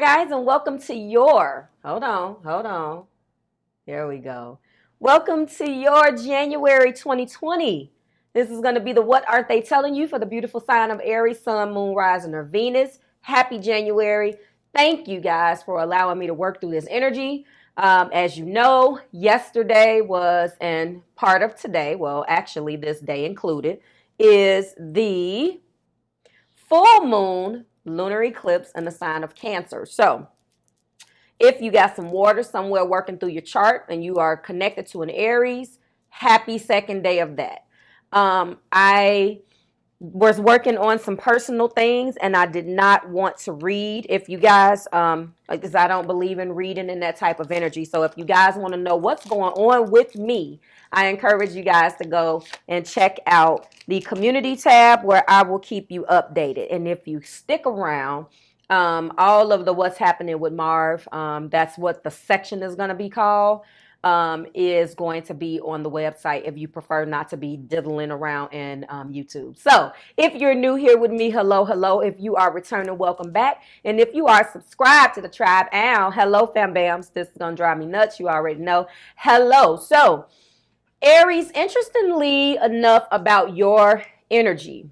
guys, and welcome to your, hold on. There we go. Welcome to your January 2020. This is going to be the What Aren't They Telling You for the beautiful sign of Aries, Sun, Moon, Rising, or Venus. Happy January. Thank you guys for allowing me to work through this energy. As you know, yesterday was, and part of today, well, actually this day included, is the full moon lunar eclipse in the sign of Cancer. So if you got some water somewhere working through your chart and you are connected to an Aries, happy second day of that. I was working on some personal things and I did not want to read. If you guys, because I don't believe in reading in that type of energy. So if you guys want to know what's going on with me, I encourage you guys to go and check out the community tab where I will keep you updated. And if you stick around, all of the what's happening with Marve, that's what the section is going to be called. Is going to be on the website if you prefer not to be diddling around in YouTube. So if you're new here with me, hello. If you are returning, welcome back. And if you are subscribed to the tribe, hello fam bams. This is going to drive me nuts. You already know. Hello. So Aries, interestingly enough about your energy,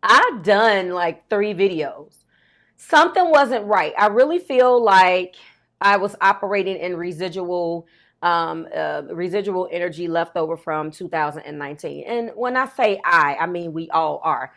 I've done like 3 videos. Something wasn't right. I really feel like I was operating in residual energy left over from 2019. And when I say I mean we all are.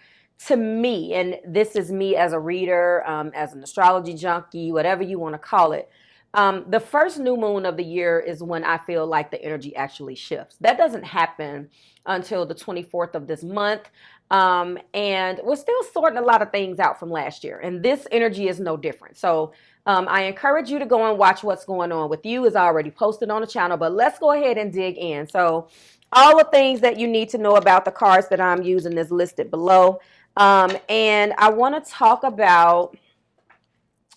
To me, and this is me as a reader, as an astrology junkie, whatever you want to call it, the first new moon of the year is when I feel like the energy actually shifts. That doesn't happen until the 24th of this month. And we're still sorting a lot of things out from last year. And this energy is no different. So I encourage you to go and watch what's going on with you. Is already posted on the channel, but let's go ahead and dig in. So all the things that you need to know about the cards that I'm using is listed below. And I want to talk about,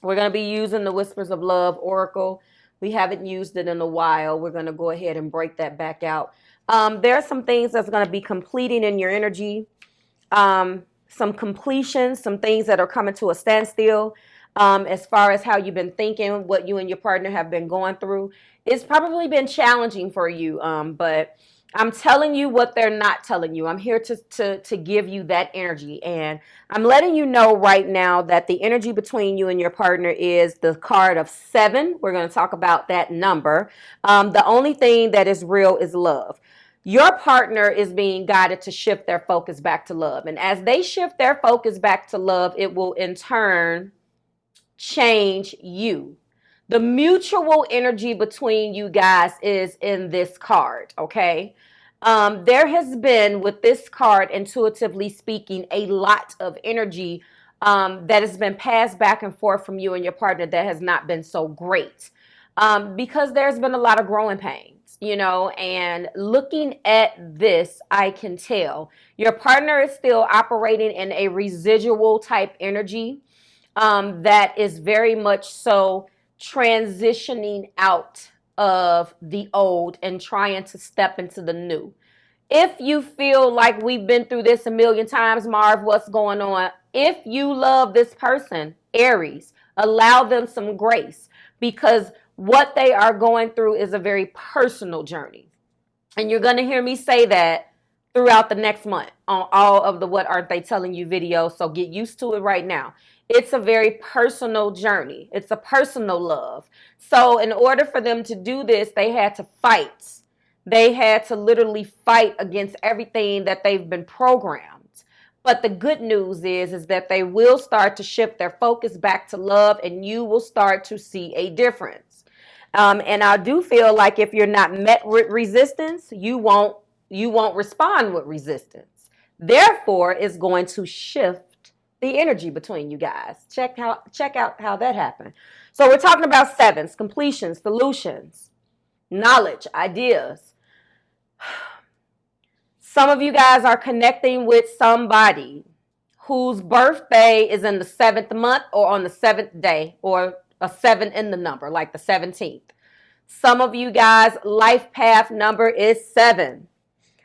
we're going to be using the Whispers of Love Oracle. We haven't used it in a while. We're going to go ahead and break that back out. There are some things that's going to be completing in your energy. Some completions, some things that are coming to a standstill. As far as how you've been thinking, what you and your partner have been going through. It's probably been challenging for you, but I'm telling you what they're not telling you. I'm here to give you that energy, and I'm letting you know right now that the energy between you and your partner is the card of 7. We're going to talk about that number. The only thing that is real is love. Your partner is being guided to shift their focus back to love, and as they shift their focus back to love, it will in turn change you. The mutual energy between you guys is in this card, okay? There has been, with this card, intuitively speaking, a lot of energy that has been passed back and forth from you and your partner that has not been so great, because there's been a lot of growing pains, you know, and looking at this, I can tell your partner is still operating in a residual type energy. That is very much so transitioning out of the old and trying to step into the new. If you feel like we've been through this a million times, Marv, what's going on? If you love this person, Aries, allow them some grace, because what they are going through is a very personal journey. And you're going to hear me say that throughout the next month on all of the What Aren't They Telling You videos. So get used to it right now. It's a very personal journey. It's a personal love. So in order for them to do this, they had to fight. They had to literally fight against everything that they've been programmed. But the good news is that they will start to shift their focus back to love, and you will start to see a difference. And I do feel like if you're not met with resistance, you won't respond with resistance. Therefore, it's going to shift the energy between you guys. Check out how that happened. So we're talking about 7s, completions, solutions, knowledge, ideas. Some of you guys are connecting with somebody whose birthday is in the 7th month or on the 7th day, or a 7 in the number, like the 17th. Some of you guys' life path number is 7.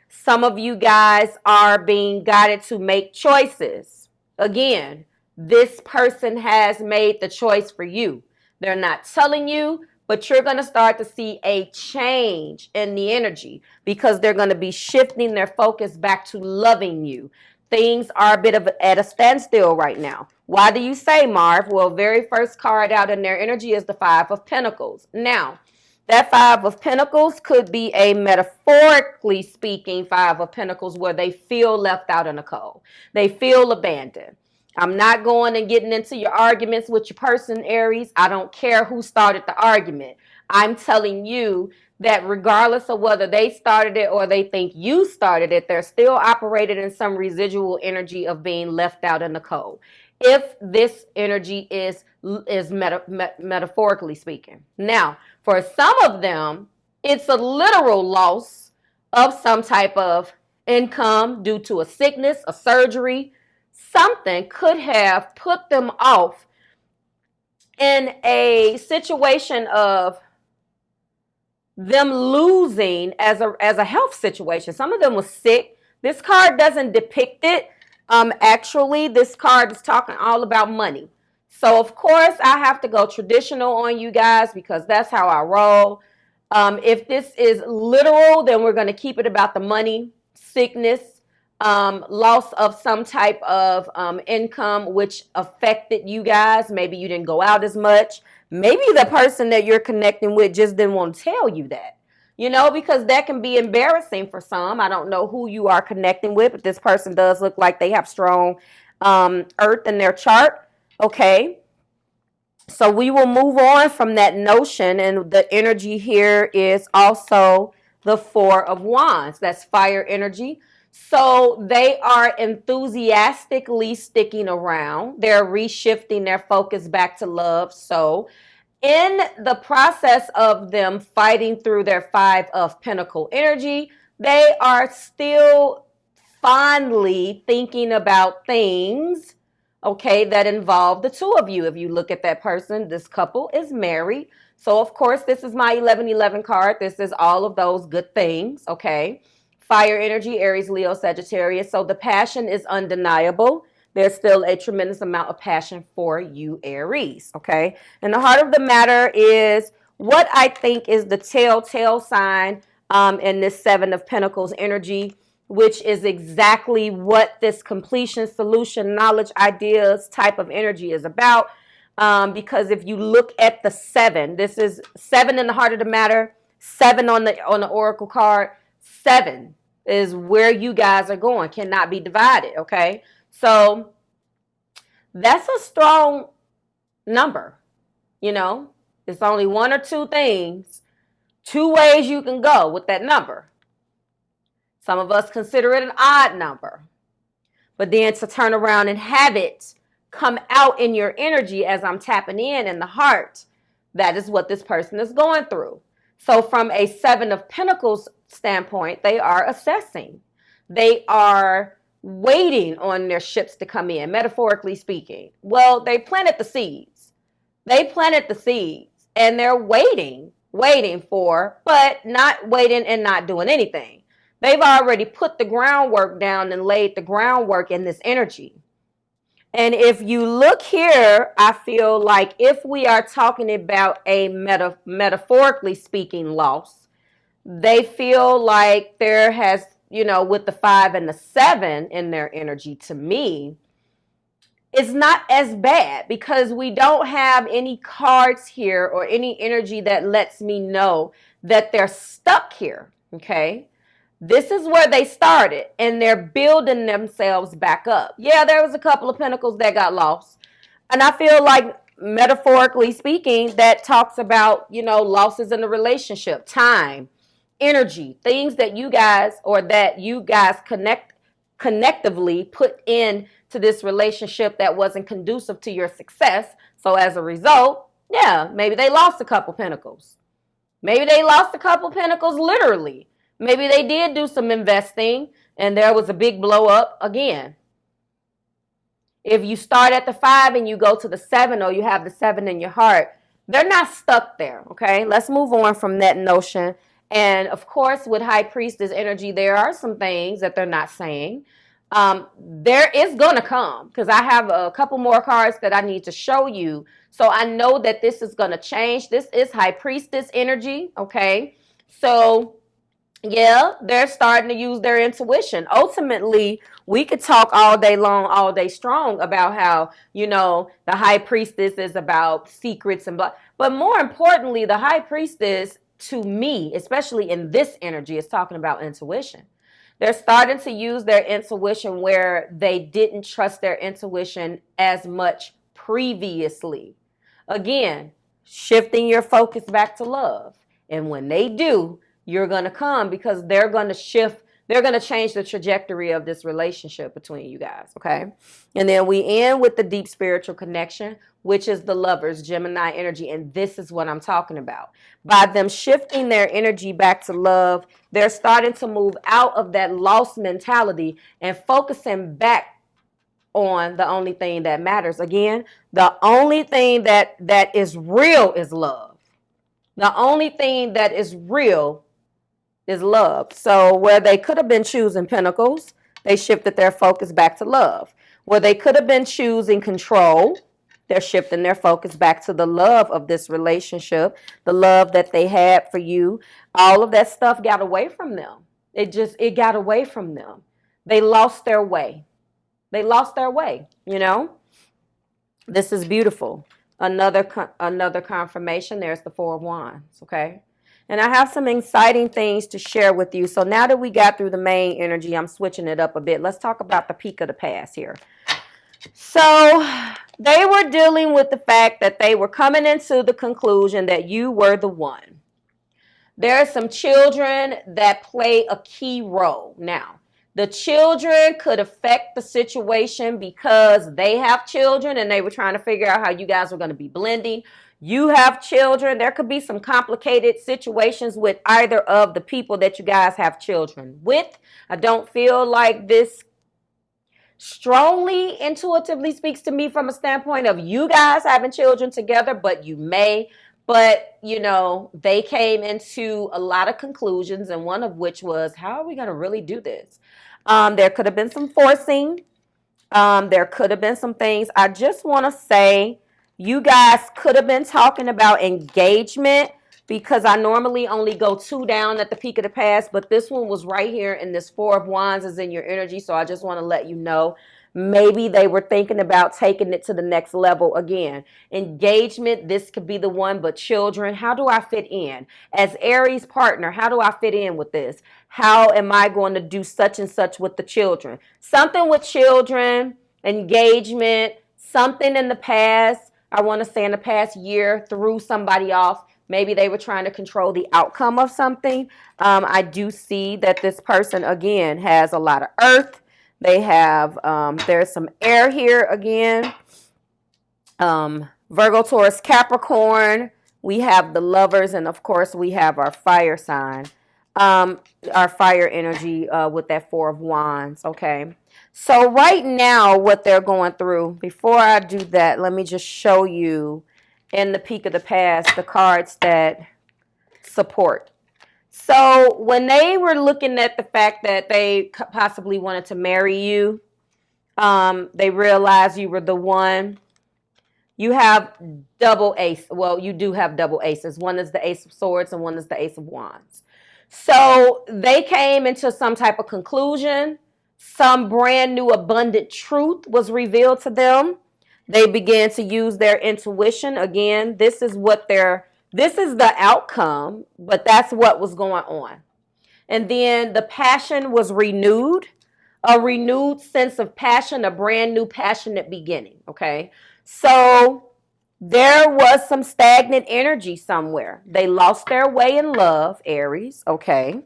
Some of you guys are being guided to make choices. Again, This person has made the choice for you. They're not telling you, but you're going to start to see a change in the energy because they're going to be shifting their focus back to loving you. Things are a bit of at a standstill right now. Why do you say, Marv? Well, very first card out in their energy is the Five of Pentacles. Now, that Five of Pentacles could be a metaphorically speaking Five of Pentacles where they feel left out in the cold. They feel abandoned. I'm not going and getting into your arguments with your person, Aries. I don't care who started the argument. I'm telling you that regardless of whether they started it or they think you started it, they're still operated in some residual energy of being left out in the cold. If this energy is metaphorically speaking. Now, for some of them, it's a literal loss of some type of income due to a sickness, a surgery. Something could have put them off in a situation of them losing as a health situation. Some of them was sick. This card doesn't depict it. Actually, this card is talking all about money. So, of course, I have to go traditional on you guys because that's how I roll. If this is literal, then we're going to keep it about the money, sickness, loss of some type of income which affected you guys. Maybe you didn't go out as much. Maybe the person that you're connecting with just didn't want to tell you that. You know, because that can be embarrassing for some. I don't know who you are connecting with, but this person does look like they have strong earth in their chart. Okay. So we will move on from that notion. And the energy here is also the Four of Wands. That's fire energy. So they are enthusiastically sticking around. They're reshifting their focus back to love. So in the process of them fighting through their Five of Pentacle energy, they are still fondly thinking about things, okay, that involve the two of you. If you look at that person, this couple is married. So, of course, this is my 1111 card. This is all of those good things, okay? Fire energy, Aries, Leo, Sagittarius. So the passion is undeniable. There's still a tremendous amount of passion for you, Aries, okay? And the heart of the matter is what I think is the telltale sign in this Seven of Pentacles energy, which is exactly what this completion, solution, knowledge, ideas type of energy is about. Because if you look at the seven, this is seven in the heart of the matter, seven on the oracle card. Seven is where you guys are going, cannot be divided, okay? So that's a strong number, you know? It's only one or two things, two ways you can go with that number. Some of us consider it an odd number. But then to turn around and have it come out in your energy as I'm tapping in the heart, that is what this person is going through. So from a Seven of Pentacles standpoint, they are assessing. They are waiting on their ships to come in, metaphorically speaking. Well, they planted the seeds. They planted the seeds and they're waiting for, but not waiting and not doing anything. They've already put the groundwork down and laid the groundwork in this energy. And if you look here, I feel like if we are talking about a metaphorically speaking loss, they feel like there has, you know, with the 5 and the 7 in their energy, to me, it's not as bad because we don't have any cards here or any energy that lets me know that they're stuck here, okay? This is where they started, and they're building themselves back up. Yeah, there was a couple of pentacles that got lost. And I feel like, metaphorically speaking, that talks about, you know, losses in the relationship, time, energy, things that you guys connectively put in to this relationship that wasn't conducive to your success. So as a result, yeah, maybe they lost a couple pentacles. Maybe they lost a couple pentacles literally. Maybe they did do some investing and there was a big blow up again. If you start at the 5 and you go to the 7, or you have the 7 in your heart, they're not stuck there, okay? Let's move on from that notion. And of course, with High Priestess energy, there are some things that they're not saying. There is going to come, because I have a couple more cards that I need to show you. So I know that this is going to change. This is High Priestess energy, okay? So yeah, they're starting to use their intuition. Ultimately, we could talk all day long, all day strong about how, you know, the High Priestess is about secrets and blah. But more importantly, the High Priestess, to me, especially in this energy, is talking about intuition. They're starting to use their intuition where they didn't trust their intuition as much previously. Again, shifting your focus back to love. And when they do, you're going to come, because they're going to shift. They're going to change the trajectory of this relationship between you guys, okay? And then we end with the deep spiritual connection, which is the Lovers, Gemini energy. And this is what I'm talking about. By them shifting their energy back to love, they're starting to move out of that lost mentality and focusing back on the only thing that matters. Again, the only thing that is real is love. The only thing that is real is love. So where they could have been choosing pentacles, they shifted their focus back to love. Where they could have been choosing control, they're shifting their focus back to the love of this relationship, the love that they had for you. All of that stuff got away from them. It got away from them. They lost their way. They lost their way, you know? This is beautiful. Another confirmation. There's the Four of Wands, okay? And I have some exciting things to share with you. So now that we got through the main energy, I'm switching it up a bit. Let's talk about the peak of the past here. So they were dealing with the fact that they were coming into the conclusion that you were the one. There are some children that play a key role. Now, the children could affect the situation because they have children and they were trying to figure out how you guys were going to be blending. You have children. There could be some complicated situations with either of the people that you guys have children with. I don't feel like this strongly intuitively speaks to me from a standpoint of you guys having children together, but you may. But, you know, they came into a lot of conclusions, and one of which was, how are we going to really do this? There could have been some forcing. There could have been some things. I just want to say you guys could have been talking about engagement, because I normally only go 2 down at the peak of the past, but this one was right here, and this Four of Wands is in your energy, so I just want to let you know. Maybe they were thinking about taking it to the next level again. Engagement, this could be the one, but children, how do I fit in? As Aries partner, how do I fit in with this? How am I going to do such and such with the children? Something with children, engagement, something in the past. I want to say in the past year, threw somebody off. Maybe they were trying to control the outcome of something. I do see that this person, again, has a lot of earth. They have, there's some air here again. Virgo, Taurus, Capricorn. We have the Lovers, and of course we have our fire sign, our fire energy with that Four of Wands, okay? So right now what they're going through, before I do that, let me just show you in the peak of the past the cards that support. So when they were looking at the fact that they possibly wanted to marry you, they realized you were the one. You have double ace. Well, you do have double aces. One is the Ace of Swords and one is the Ace of Wands. So they came into some type of conclusion. Some brand new abundant truth was revealed to them. They began to use their intuition. Again, this is the outcome, but that's what was going on. And then the passion was renewed, a renewed sense of passion, a brand new passionate beginning, okay? So there was some stagnant energy somewhere. They lost their way in love, Aries, okay?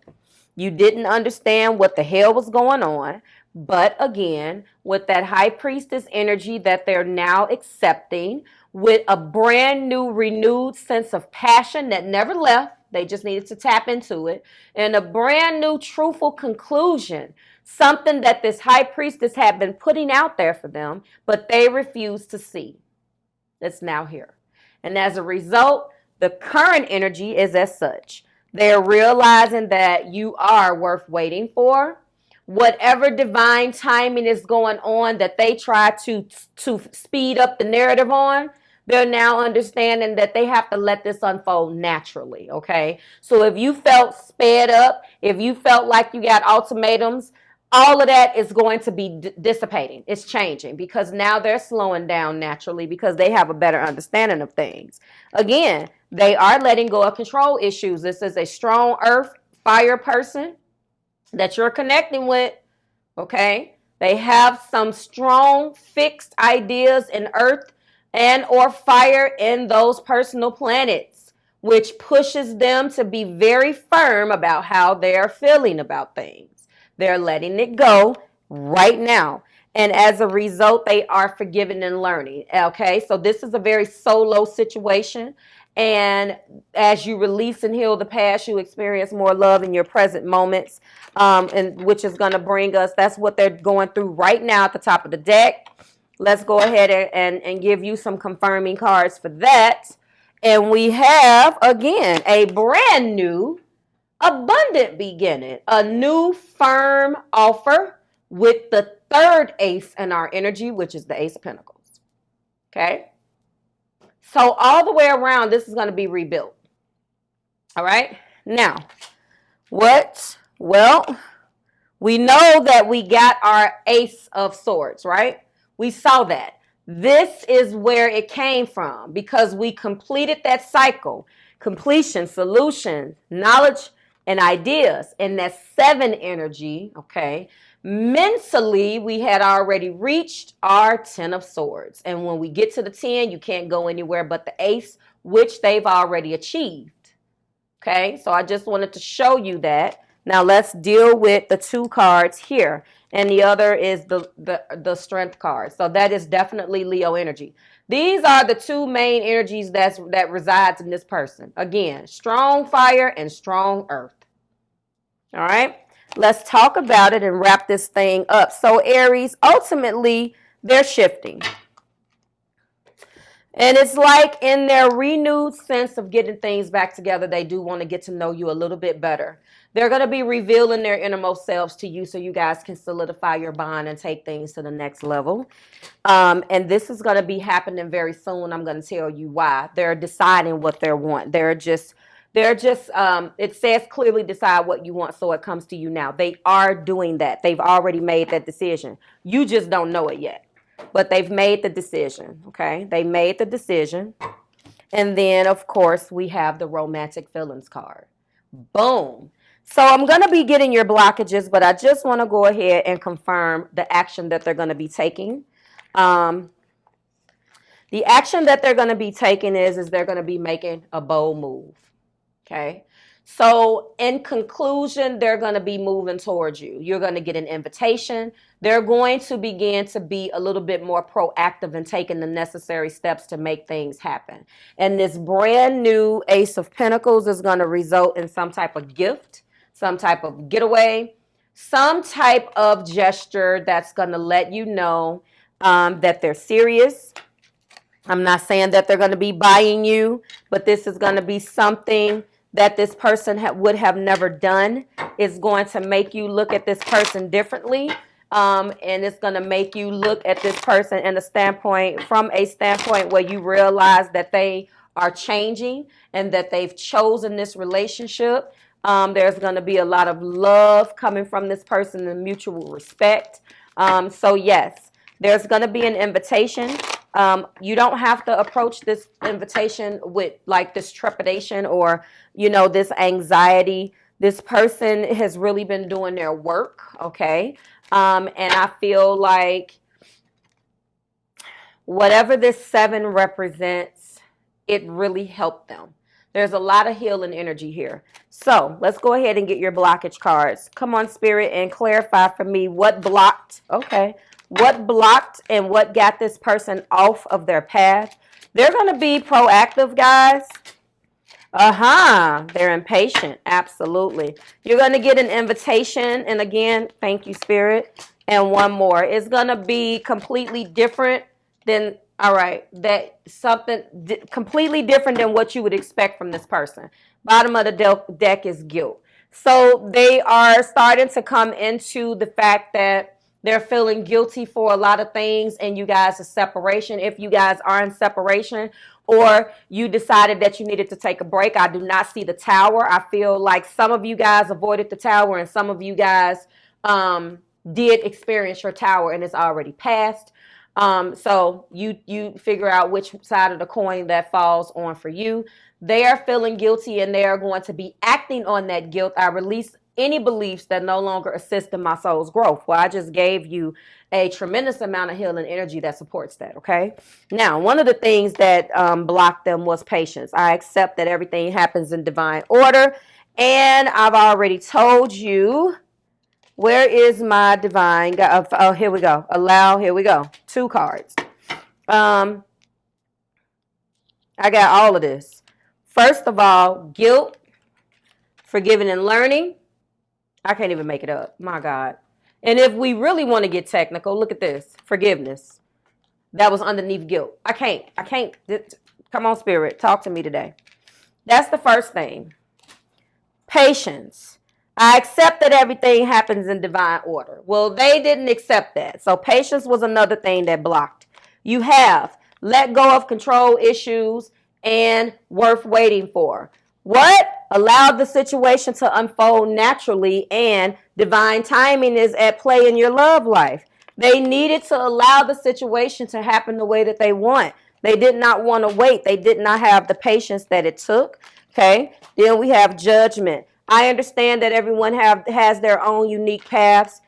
You didn't understand what the hell was going on. But again, with that High Priestess energy that they're now accepting, with a brand new renewed sense of passion that never left, they just needed to tap into it, and a brand new truthful conclusion, something that this High Priestess had been putting out there for them, but they refused to see. It's now here. And as a result, the current energy is as such. They're realizing that you are worth waiting for. whatever divine timing is going on that they try to speed up the narrative on, they're now understanding that they have to let this unfold naturally, okay? So if you felt sped up, if you felt like you got ultimatums, all of that is going to be dissipating. It's changing because now they're slowing down naturally because they have a better understanding of things. Again, they are letting go of control issues. This is a strong earth, fire person that you're connecting with, okay? They have some strong fixed ideas in earth and or fire in those personal planets, which pushes them to be very firm about how they're feeling about things. They're letting it go right now. And as a result, they are forgiving and learning. Okay, so this is a very solo situation. And as you release and heal the past, you experience more love in your present moments, and which is going to bring us, that's what they're going through right now at the top of the deck. Let's go ahead and give you some confirming cards for that. And we have, again, a brand new abundant beginning, a new firm offer with the third ace in our energy, which is the Ace of Pentacles. Okay. So all the way around, this is going to be rebuilt. All right. Now, what? Well, we know that we got our Ace of Swords, right? We saw that. This is where it came from because we completed that cycle. Completion, solution, knowledge, and ideas. And that 7 energy, okay, mentally, we had already reached our 10 of Swords. And when we get to the 10, you can't go anywhere but the Ace, which they've already achieved. Okay, so I just wanted to show you that. Now let's deal with the 2 cards here. And the other is the Strength card. So that is definitely Leo energy. These are the 2 main energies that resides in this person. Again, strong fire and strong earth. All right, let's talk about it and wrap this thing up. So Aries, ultimately, they're shifting. And it's like in their renewed sense of getting things back together, they do want to get to know you a little bit better. They're going to be revealing their innermost selves to you so you guys can solidify your bond and take things to the next level. And this is going to be happening very soon. I'm going to tell you why. They're deciding what they want. It says clearly decide what you want so it comes to you now. They are doing that. They've already made that decision. You just don't know it yet. But they've made the decision, okay? They made the decision. And then, of course, we have the romantic feelings card. Boom. So I'm going to be getting your blockages, but I just want to go ahead and confirm the action that they're going to be taking. The action that they're going to be taking is they're going to be making a bold move, okay? So in conclusion, they're going to be moving towards you. You're going to get an invitation. They're going to begin to be a little bit more proactive in taking the necessary steps to make things happen. And this brand new Ace of Pentacles is going to result in some type of gift, some type of getaway, some type of gesture that's going to let you know that they're serious. I'm not saying that they're going to be buying you, but this is going to be something that this person would have never done. Is going to make you look at this person differently. And it's going to make you look at this person from a standpoint where you realize that they are changing and that they've chosen this relationship. There's going to be a lot of love coming from this person and mutual respect. So yes, there's going to be an invitation. You don't have to approach this invitation with like this trepidation or, this anxiety. This person has really been doing their work, okay? And I feel like whatever this 7 represents, it really helped them. There's a lot of healing energy here. So let's go ahead and get your blockage cards. Come on, Spirit, and clarify for me what blocked, okay? What blocked and what got this person off of their path. They're going to be proactive, guys. They're impatient. Absolutely. You're going to get an invitation. And again, thank you, Spirit. And one more. It's going to be completely different than, completely different than what you would expect from this person. Bottom of the deck is guilt. So they are starting to come into the fact that they're feeling guilty for a lot of things in you guys' separation. If you guys are in separation or you decided that you needed to take a break, I do not see the tower. I feel like some of you guys avoided the tower and some of you guys did experience your tower and it's already passed. So you figure out which side of the coin that falls on for you. They are feeling guilty and they are going to be acting on that guilt. I release any beliefs that no longer assist in my soul's growth. Well, I just gave you a tremendous amount of healing energy that supports that, okay? Now, one of the things that blocked them was patience. I accept that everything happens in divine order, and I've already told you, where is my divine God? Oh, here we go. Allow, here we go. 2 cards. I got all of this. First of all, guilt, forgiving and learning. I can't even make it up. My God. And if we really want to get technical, look at this. Forgiveness. That was underneath guilt. I can't. Come on, Spirit. Talk to me today. That's the first thing. Patience. I accept that everything happens in divine order. Well, they didn't accept that. So patience was another thing that blocked. You have let go of control issues and worth waiting for. What? Allow the situation to unfold naturally, and divine timing is at play in your love life. They needed to allow the situation to happen the way that they want. They did not want to wait. They did not have the patience that it took. Okay. Then we have judgment. I understand that everyone has their own unique path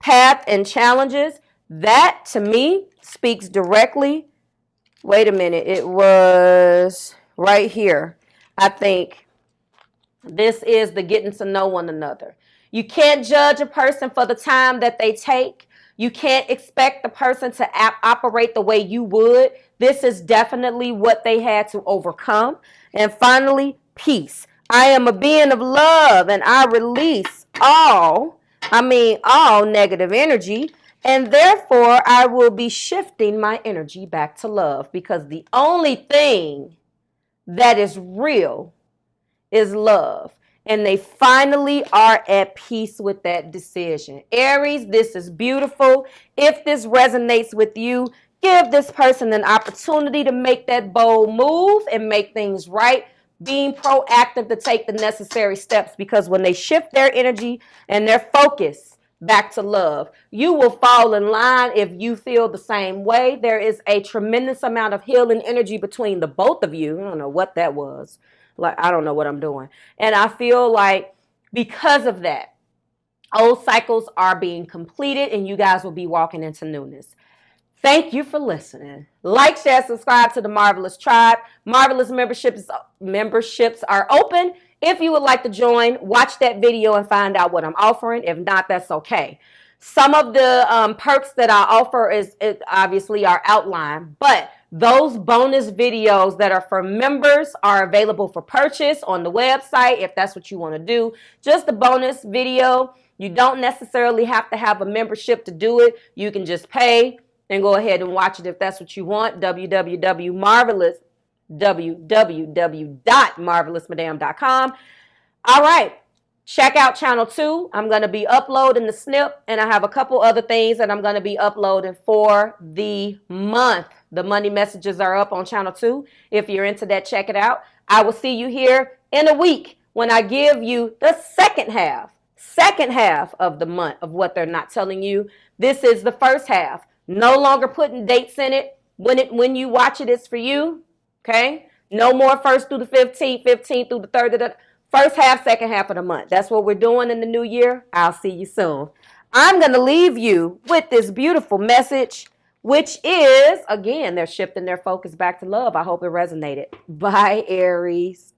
and challenges. That to me speaks directly. Wait a minute. It was right here. I think this is the getting to know one another. You can't judge a person for the time that they take. You can't expect the person to operate the way you would. This is definitely what they had to overcome. And finally, peace. I am a being of love and I release all negative energy. And therefore, I will be shifting my energy back to love, because the only thing that is real is love. And they finally are at peace with that decision. Aries, this is beautiful. If this resonates with you, give this person an opportunity to make that bold move and make things right. Being proactive to take the necessary steps, because when they shift their energy and their focus back to love, you will fall in line if you feel the same way. There is a tremendous amount of healing energy between the both of you. I don't know what that was. Like, I don't know what I'm doing. And I feel like because of that, old cycles are being completed and you guys will be walking into newness. Thank you for listening. Like, share, subscribe to the Marvelous Tribe. Marvelous memberships are open. If you would like to join, watch that video and find out what I'm offering. If not, that's okay. Some of the perks that I offer is obviously are outlined, but those bonus videos that are for members are available for purchase on the website if that's what you want to do. Just a bonus video. You don't necessarily have to have a membership to do it. You can just pay and go ahead and watch it if that's what you want. www.marvelousmadame.com. All right. Check out channel 2. I'm going to be uploading the snip, and I have a couple other things that I'm going to be uploading for the month. The money messages are up on channel 2. If you're into that, check it out. I will see you here in a week when I give you the second half of the month of what they're not telling you. This is the first half. No longer putting dates in it. When you watch it, it's for you. Okay? No more 1st through the 15th, 15th through the 3rd. First half, second half of the month. That's what we're doing in the new year. I'll see you soon. I'm going to leave you with this beautiful message, which is, again, they're shifting their focus back to love. I hope it resonated. Bye, Aries.